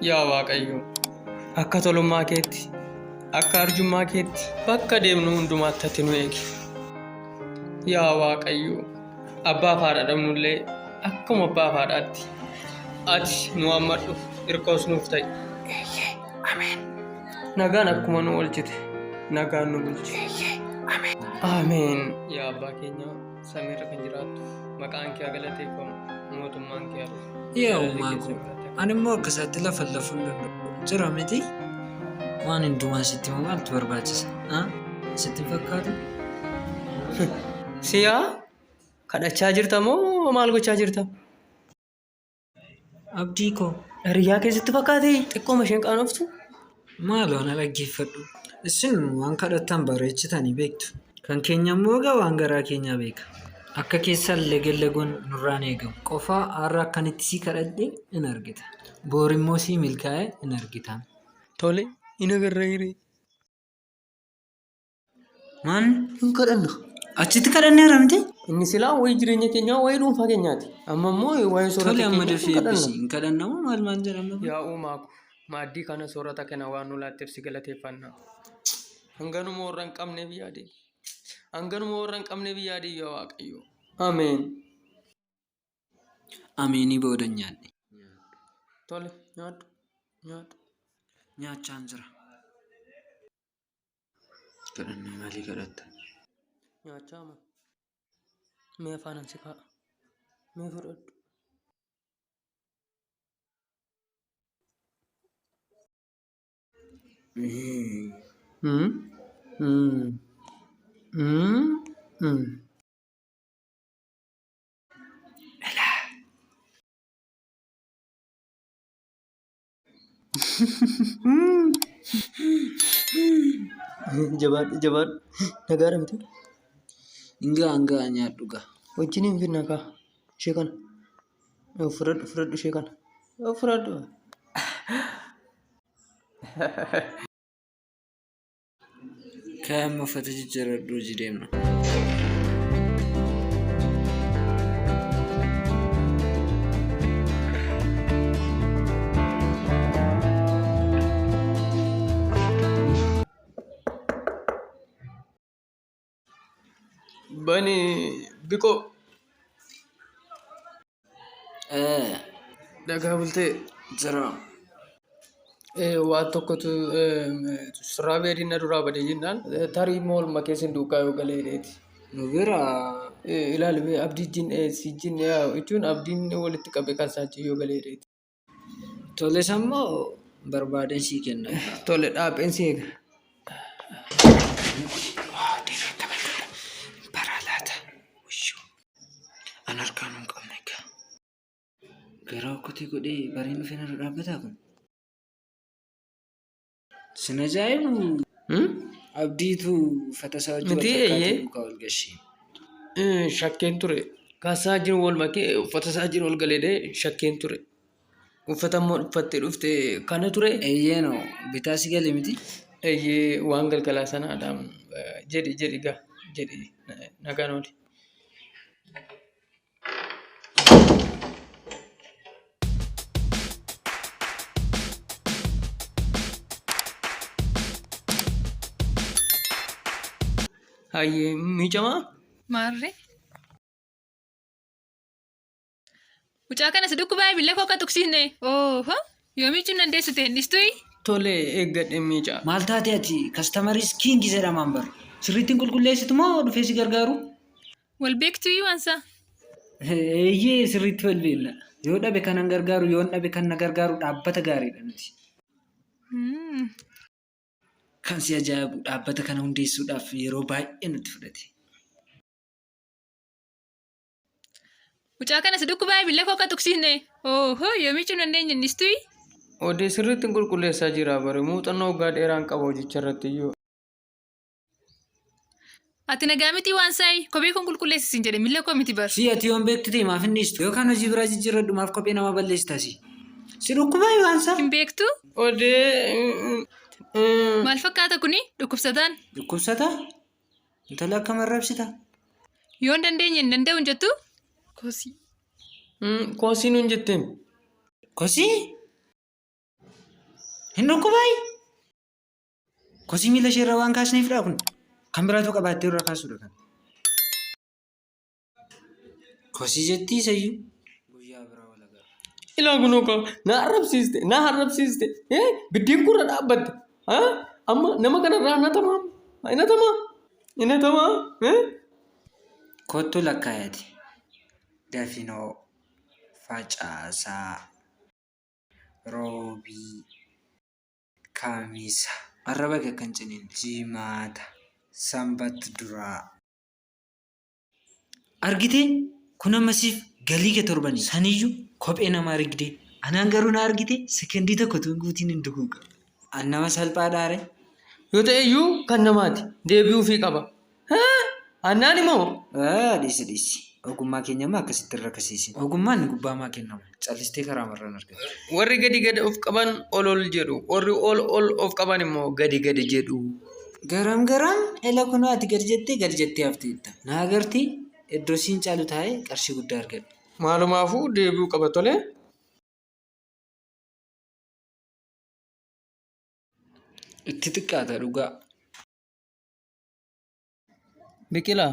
Yaa Waaqayyo, akka tolummaa keetti, akka arjummaa keetti bakka deemnu hundumaatti ati nu eegi. Yaa Waaqayyo, abbaa fi haadha dhabnullee akkuma abbaa fi haadhaatti ati nu hammadhu hirkoos nuuf ta'i. Ameen. Nagaan akkuma nu oolchite, nagaan nu bulchi. Ameen. Yaa abbaa keenya samiirra kan jiraattu maqaan kee galateeffamu, mootummaan kee haa dhufu. Yaa Uumaa ani immoo akkasatti lafa lafuun danda'u jira miti waan hundumaa sitti maaltu barbaachisa sitti fakkaatu. Siyaa kadhachaa jirta moo maal gochaa jirta? Abdii koo Hiriyaa keessatti fakkaate xiqqooma isheen qaanoftu. maaloo na dhaggeeffadhu. Isin waan kadhattan bareechitanii beektu. Kan keenya immoo egaa waan garaa keenyaa beeka. Akka keessan legellagoon nurraan eegamu. Qofaa har'a akkanitti si kadhadhee in argita. Boor immoo si milkaa'ee in argita. Tole, hin agarra hiree. Maan Hin kadhanna. achitti kadhanneera miti? Inni silaa wayii jireenya keenyaa wayii dhuunfaa keenyaati. Amma immoo wayii soorata Tole amma keenyaa dafee hin kadhanna. eebbisi. Hin kadhannamu maal jedhama? Yaa uumaa ko, maaddii kana soorata kana waan nu laatteef si galateeffanna. Hanganuma warra hin qabneef yaade. Hanganuma warra hin qabneef yaade yaa Waaqayyo. Ameen. Ameenii booda nyaadhe. Tole, nyaadhu. Nyaadhu. Nyaachaan jira. Kadhannaa maalii kadhatta? Nyaachaa ama. Mee afaan ansi kaa'a. Mee fudhadhu. Jabaadhu. Nagaadha miti. Hingaa nyaadhu gaa. Wajjin hin finna kaa. Ishee kana. Fudhadhu ishee kana. Fudhadhu. Kaa'amma uffata jijjiirradhu hojii deemna. Bani biqoo. Dhagaa bultee. Jira. Waan tokkotu surraa beedina duraa badee jennaan tarii immoo olma keessin duukaa yoo galee dheeti. Nu bira Ilaali abdiijjiin siijjiin jechuun abdiin walitti qabe kan saachii yoo galee dheeti. toles ammoo barbaadeen sii kenna. Tole dhaapheen si eega. Bara laata. An harkaan hin qabne egaa. Garaa okkotii godhee bareen dhufee narra dhaabbataa kun. Sin ajaa'ibu. Abdiitu uffata isaa wajjin Miti wal eeyyee. fakkaatee muka wal gashee. Shakkeen ture. Kaasaa jiru wal makee uffata isaa jiru wal galee shakkeen ture. Uffata immoo uffattee dhufte kana ture. Eeyyee noo bitaa si galee miti. Eeyyee waan galgalaa sanaadhaan jedhi gaa jedhi nagaan ooli. Hayyee miicamaa? Maarree? Mucaa kana si dhukkubaa billee koo akka tuqsiisne. Ooho! Yoomichuun dandeessu ta'e dhistui? Tole eeggadhe miicaa. Maal taate ati kastamaris kiingi jedhamaan bara. Sirriittiin qulqulleessitu moo dhufee si gargaaru? Wal beektuu waansa? Eeyyee sirriitti wal beella. Yoo dhabe kanan gargaaru yoo dhabe kan na gargaaru dhaabbata gaariidha nuti. Kan si ajaa'ibu dhaabbata kana hundeessuudhaaf yeroo baay'ee nutti fudhate. Mucaa kana si dhukkubaa billee koo akka tuqsiisne. Ooho! Yoomichuun dandeenya dhistui? Odee sirriitti qulqulleessaa jira bare muuxannoo waggaa dheeraan qaba hojicha irratti iyyuu. Ati nagaa miti waansaayi kophee kun qulqulleessisin jedhe millee koo miti bar. Si ati yoon beektu ta'e maaf hin dhiistu? Yookaan hojii biraa jijjiirradhu maaf kophee nama balleessitasi? Si dhukkubaa waansa? Hin beektu? Odee Maal fakkaata kuni? Dhukkubsataan? Dhukkubsata? Intala akkam arrabsita? Yoon dandeenye hin danda'u hin jettu? Kosii. Kosii nuun jetteen. Kosii? Hin dhukkubai. Kosii miila ishee irraa waan kaasneefidha kun. Kan biraatu qabaattee irraa kaasudha kan. Kosii jettii isayyuu. Guyyaa biraa wal agarra. Ilaa kunoo qaba. Na harrabsiiste. Biddeen kurra dhaabbatte. Amma nama kanarraa hinatamaa. Kottu lakkaayati. Dafinoo. Facaasaa. Roobii. Kaamisa. Arraba kan ciniin. Jimaata. Sanbata duraa. Argitee? Kun ammasiif galii kee torbanii. Saniyyuu kophee nama argitee. Anaan garuu na argitee sekendii tokko guutiin hin duguuga. An nama salphaadhaare. Yoo ta'e iyyuu kan namaati. Deebi'uufii qaba. Annaan immoo. Dhiisi. Ogummaa keenya maa akkasitti irra kasiisi. Ogummaan gubbaa maa kennamu. Callistee karaa marraan argatu. Warri gadi of qaban ol jedhu. Warri ol of qaban immoo gadi jedhu. Garam ela kunoo ati gadi jettee hafteetta. Na agartii iddoo siin caalu taa'ee qarshii guddaa argadhu. Maalumaafuu deebi'uu qaba tolee. Itti xiqqaata dhugaa. Biqilaa.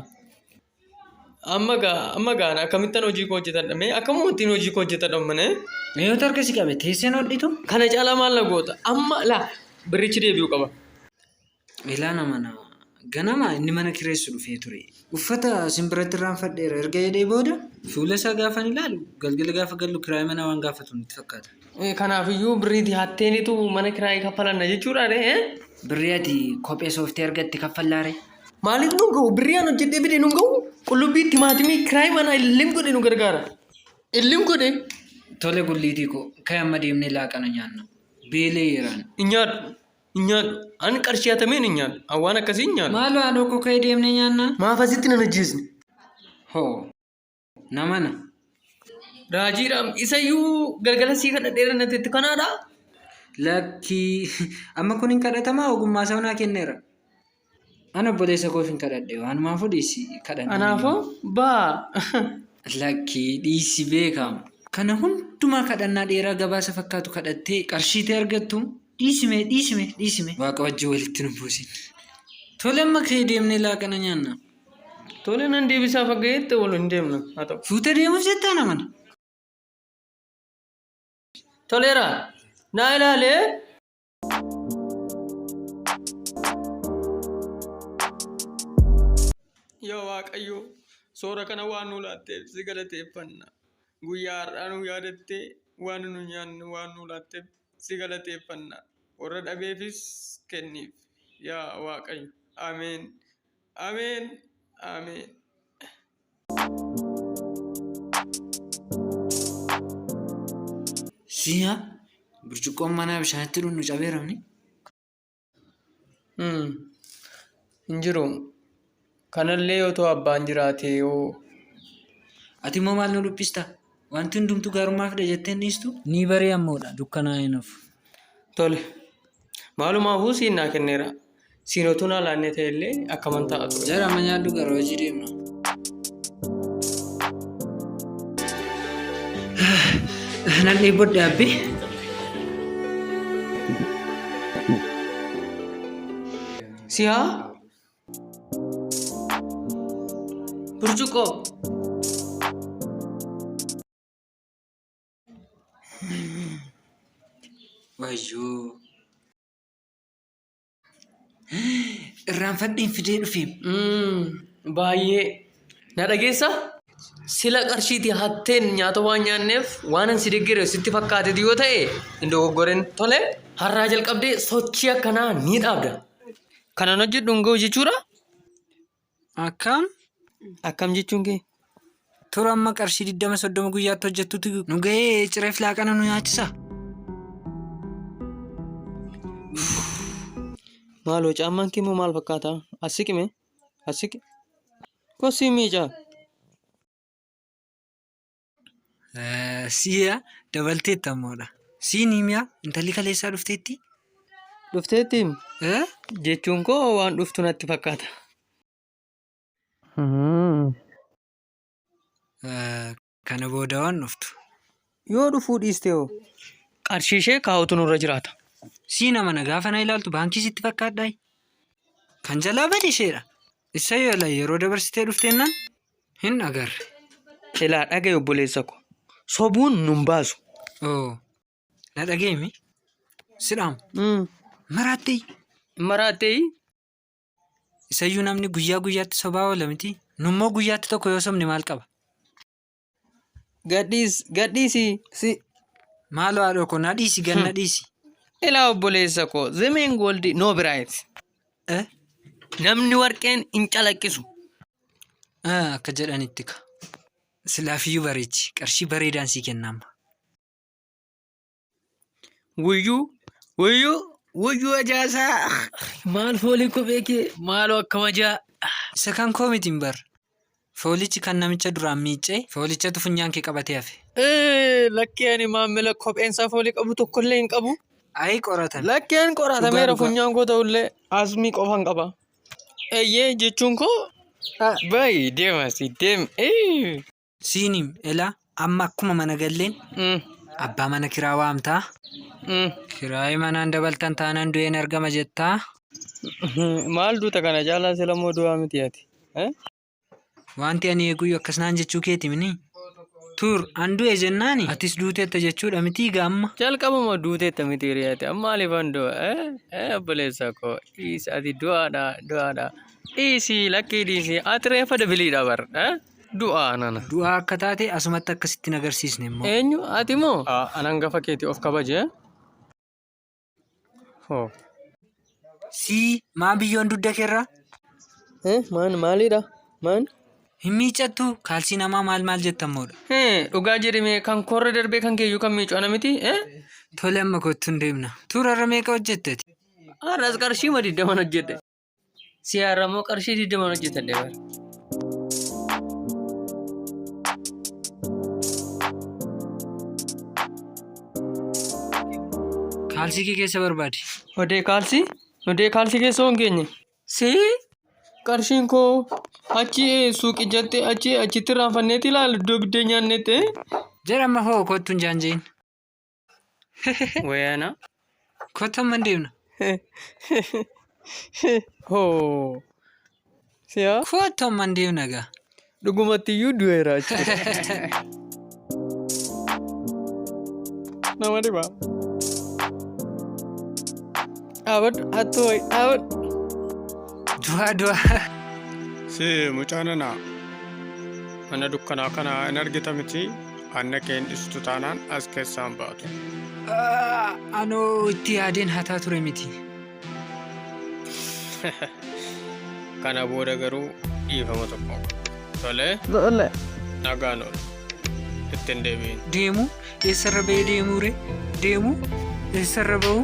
Amma gaana akkamittan hojii koo hojjetadha mee akkamuma ittiin hojii koo hojjetadha mana yoo tarka si qabe teesseen hodhitu kana caalaa maal na goota amma birichi deebi'uu qaba. Ilaa nama ganama inni mana kireessu dhufee ture uffata simbiratti irraanfadheera erga jedhee booda fuula isaa gaafan ilaalu galgala gaafa gallu kiraayii mana waan gaafatu nutti fakkaata. Kanaafiyyuu birriitii hatteenitu mana kiraayii kaffalanna jechuudha birrii ati kophee sooftee argatte kaffallaare. Maaliif nu ga'u birrii aan hojjedhee bidee nu ga'u qullubbii timaatimii kiraayii mana illim godhe nu gargaara. Illim godhe. Tole gulliitii koo ka'e amma deemnee laaqana nyaanna. Beelee yeeraan. Nyaadhu. Ani qarshii hatameen hin nyaadhu. Awwaan akkasii hin nyaadhu. Maaloo haadhoo koo ka'ee deemnee nyaanna. Maaf asitti nan ajjeesne. Hoo namana. Raajiidhaam isayyuu galgala sii kadhadheera nateetti kanaadha. Lakkii amma kun hin kadhatamaa ogummaa isaa naa kenneera. Ana obboleessa koof hin kadhadhe waanumaafuu dhiisi kadhanne. Anaafoo baa. Lakkii dhiisi beekamu. Kana hundumaa kadhannaa dheeraa gabaasa fakkaatu kadhattee qarshiitee argattu dhiisime. Waaqa wajjin walitti nu buusin. Tole amma ka'ee deemnee laaqana nyaanna. Tole nan deebisaa faggeetti wal hin deemna haa ta'u. Fuutee deemuuf jettaa namana. Toleera naa ilaalee. Yaa Waaqayyo soora kana waan nu laatteef si galateeffanna. Guyyaa har'aa nu yaadattee waan nu nyaannu waan nu laatteef si galateeffanna. Warra dhabeefis kenniif. Yaa Waaqayyo. Ameen. Siyaa burcuqqoon manaa bishaanitti dhunnu cabeeramni. Hin jiru. Kanallee yoo ta'u abbaan jiraate yoo. Ati immoo maal nu dhuphista? Wanti hundumtu gaarummaa fida jettee dhiistu? Ni baree ammoodha dukkanaa hin hafu. Tole. Maalumaafuu siin naa kenneera. Siinotuu naa laannee ta'ellee akkaman ta'a ture. Jara amma nyaaddu gara hojii deemna. Nan dheebodde abbi. Siyaa. Burcuqqoo. Wayyoo. Irraanfadhiin fidee dhufeem. Baay'ee. Na dhageessa? Sila qarshiitii hatteen nyaata waan nyaanneef waan an si deggere sitti fakkaate yoo ta'e hin dogoggoren. Tole har'aa jalqabdee sochii akkanaa ni dhaabda. Kanan hojjedhu hin ga'u jechuudha? Akkam jechuun kee? Tura amma qarshii 20-30 guyyaatti hojjettuuti nu ga'ee cireef laaqana nu nyaachisa. Maaloo caammaan kee immoo maal fakkaata? As siqime? Kosii miicaa? Siyaa dabalteetta ammoodha. Siinii mi'a intalli kaleessaa dhufteetti? Dhufteetti? Jechuun koo waan dhuftu natti fakkaata. Kana booda waan dhuftu. Yoo dhufuu dhiiste hoo? Qarshii ishee kaa'utu nurra jiraata. Siina mana gaafa na ilaaltu baankii sitti fakkaadhaa? Kan jalaa bade isheedha. Isa yoo yeroo dabarsitee dhufteennaan hin agarre. Ilaa dhagaye obboleessa ko. Sobuun nun baasu. Na dhageemi? Sidhaam. Maraattee. Maraattee? Isayyuu namni guyyaa guyyaatti sobaa oola miti. Nummoo guyyaatti tokko yoo sobne maal qaba? Gadhiisi. Maaloo haadhoo ko na dhiisi ganna dhiisi. Ilaa obboleessa ko zemeen goldi no biraayit. Namni warqeen hin calaqqisu. Akka jedhanitti ka. Silaafiyyuu bareechi. Qarshii bareedaan sii kennama. Wuyyuu ajaasaa. Maal foolii kophee kee maaloo akka majaa. Isa kan koo mitiin bar. Foolichi kan namicha duraan miicee foolichatu funyaan kee qabatee hafe. Lakkeen maamila kopheensaa foolii qabu tokkollee hin qabu. Ayi qoratan. Lakkeen qoratameera funyaan koo ta'ullee asmii qofan qaba. Eeyyee jechuun koo baay'ee deem. Siinim elaa amma akkuma mana galleen abbaa mana kiraa waamtaa. Kiraayii manaan dabaltan taanaan du'een argama jettaa. Maal duuta kana jaalaa sila moo du'aa miti ati? Wanti ani eeguyyuu akkasnaan jechuu keeti mini. Tur an du'e jennaani atis duuteetta jechuudha miti gaamma. Jalqabuma duuteetta miti riyaate amma maaliifan du'a? Obboleessa koo dhiisi ati du'aadha. Dhiisi lakkii dhiisi ati reeffa dabiliidha bar. Du'aa nana. Du'aa akka taate asumatti akkasitti nagarsiisne immoo. Eenyu ati moo? Anan gafa keeti of kabaje. Maa biyyoon dudda keerraa? Maalidha? Hin miicattu kaalsii namaa maal jettammoodha. Dhugaa jedhame kan korra darbee kan keeyyuu kan miicu ana miti? Tole amma kottuun deemna. Tuurarra meeqa hojjettati? Har'as qarshii 20 hojjette. Siyaarra moo qarshii 20 hojjettadhe bara. Kaalsii kee keessa barbaadi. Odee kaalsii keessa hoon keenye. Qarshiin koo achi suuqii jette achitti raanfanneeti ilaala iddoo biddeen nyaannetti. Jedhama hoo kottuun jaanjeen. Wayana. Kottan man deemna. Siyaa. Kottan man deemna gaa. Dhugumattiyyuu du'eera achi. Nama dhibaa. Dhaabadhu. Du'a. Mucaanana mana dukkanaa kana hin argita miti anna keen dhistu taanaan as keessaan baatu. Anoo itti yaadeen hataa ture miti. Kana booda garuu dhiifama tokko. Tole. Nagaan oolu. Ittiin deebiin. Deemu eessarra ba'ee deemuu ree? Deemu eessarra ba'u?